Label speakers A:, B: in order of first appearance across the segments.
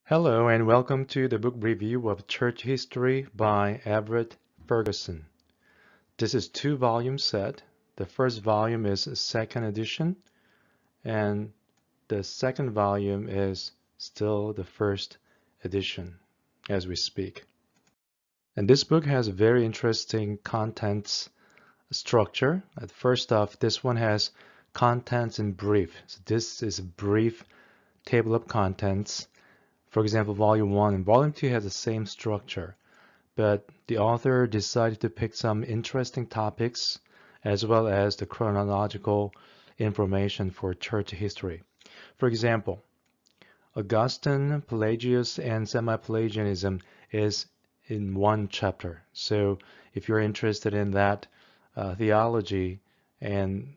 A: Hello and welcome to the book review of Church History by Everett Ferguson. This is two-volume set. The first volume is a second edition and the second volume is still the first edition as we speak. And this book has a very interesting contents structure. First off, this one has contents in brief. So this is a brief table of contents. For example, Volume 1 and Volume 2 has the same structure, but the author decided to pick some interesting topics as well as the chronological information for church history. For example, Augustine, Pelagius, and Semi-Pelagianism is in one chapter. So if you're interested in that theology, and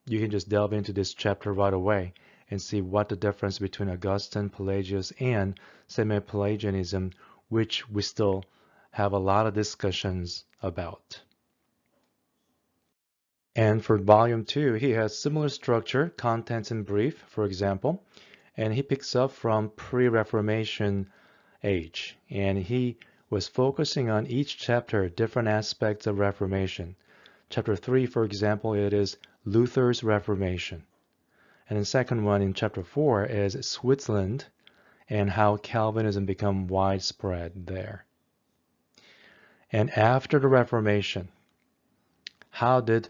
A: you can just delve into this chapter right away and see what the difference between Augustine, Pelagius, and Semi-Pelagianism, which we still have a lot of discussions about. And for volume 2, he has similar structure, contents in brief, for example, and he picks up from pre-Reformation age. And he was focusing on each chapter, different aspects of Reformation. Chapter 3, for example, it is Luther's Reformation. And the second one in chapter 4 is Switzerland and how Calvinism became widespread there. And after the Reformation, how did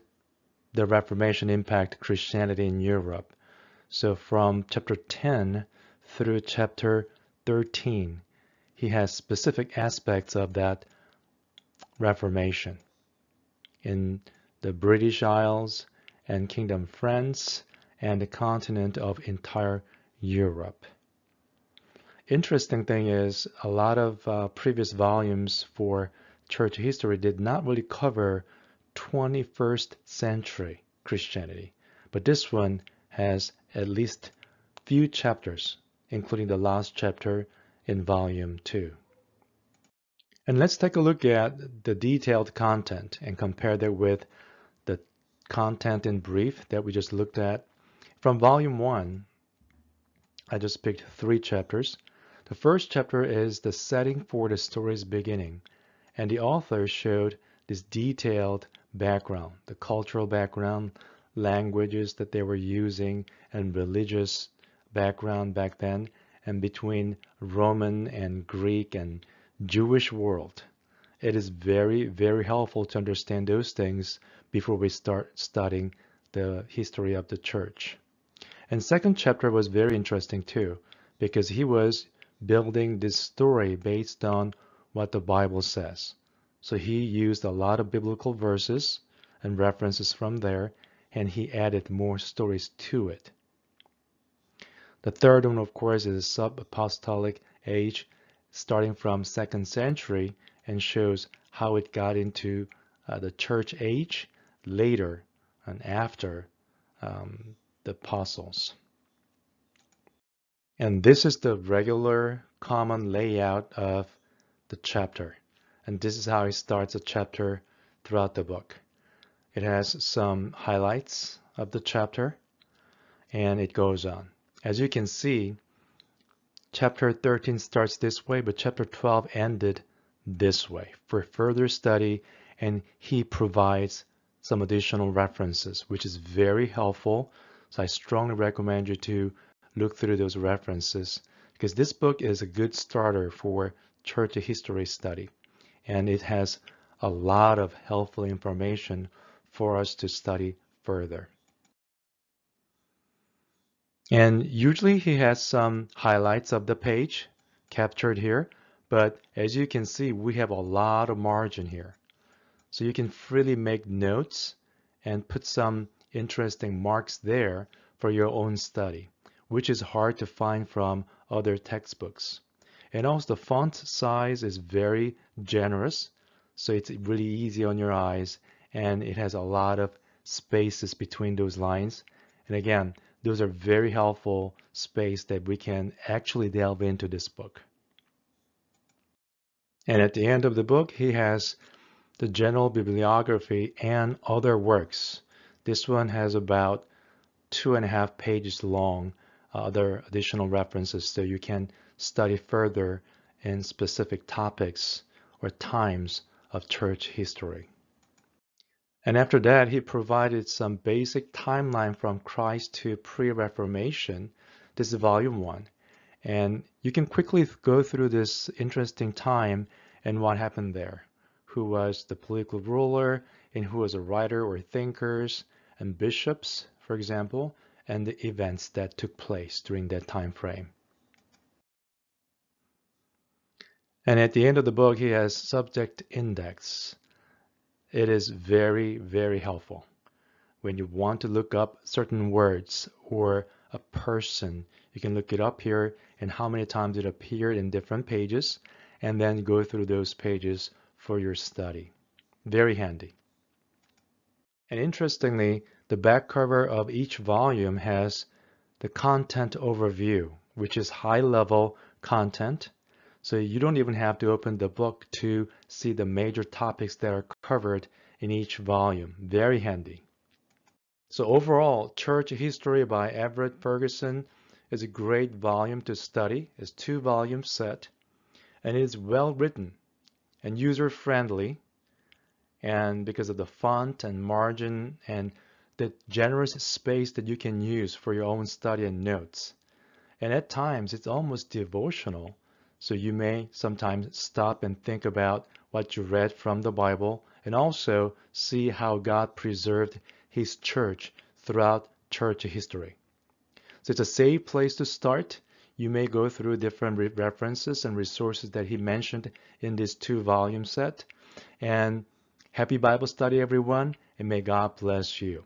A: the Reformation impact Christianity in Europe? So from chapter 10 through chapter 13, he has specific aspects of that Reformation in the British Isles and Kingdom of France and the continent of entire Europe. Interesting thing is a lot of previous volumes for church history did not really cover 21st century Christianity, but this one has at least few chapters, including the last chapter in volume 2. And let's take a look at the detailed content and compare that with the content in brief that we just looked at. From volume 1, I just picked 3 chapters. The first chapter is the setting for the story's beginning, and the author showed this detailed background, the cultural background, languages that they were using, and religious background back then, and between Roman and Greek and Jewish world. It is very, very helpful to understand those things before we start studying the history of the church. And second chapter was very interesting too, because he was building this story based on what the Bible says. So he used a lot of biblical verses and references from there, and he added more stories to it. The third one, of course, is a sub-apostolic age, starting from 2nd century, and shows how it got into the church age later and after the apostles. And this is the regular common layout of the chapter. And this is how he starts a chapter throughout the book. It has some highlights of the chapter, and it goes on. As you can see, chapter 13 starts this way, but chapter 12 ended this way for further study, and he provides some additional references, which is very helpful. So I strongly recommend you to look through those references, because this book is a good starter for church history study, and it has a lot of helpful information for us to study further. And usually he has some highlights of the page captured here, but as you can see, we have a lot of margin here. So you can freely make notes and put some interesting marks there for your own study, which is hard to find from other textbooks. And also the font size is very generous, so it's really easy on your eyes, and it has a lot of spaces between those lines. And again, those are very helpful space that we can actually delve into this book. And at the end of the book, he has the general bibliography and other works. This one has about 2.5 pages long, other additional references, so you can study further in specific topics or times of church history. And after that, he provided some basic timeline from Christ to pre-Reformation. This is volume 1. And you can quickly go through this interesting time and what happened there. Who was the political ruler, and who was a writer or thinkers, and bishops, for example, and the events that took place during that time frame. And at the end of the book, he has subject index. It is very, very helpful. When you want to look up certain words or a person, you can look it up here and how many times it appeared in different pages, and then go through those pages for your study. Very handy. And interestingly, the back cover of each volume has the content overview, which is high-level content. So you don't even have to open the book to see the major topics that are covered in each volume. Very handy. So overall, Church History by Everett Ferguson is a great volume to study. It's 2-volume set, and it is well written and user-friendly, and because of the font and margin and the generous space that you can use for your own study and notes. And at times, it's almost devotional, so you may sometimes stop and think about what you read from the Bible, and also see how God preserved His church throughout church history. So it's a safe place to start. You may go through different references and resources that he mentioned in this 2-volume set. And happy Bible study, everyone, and may God bless you.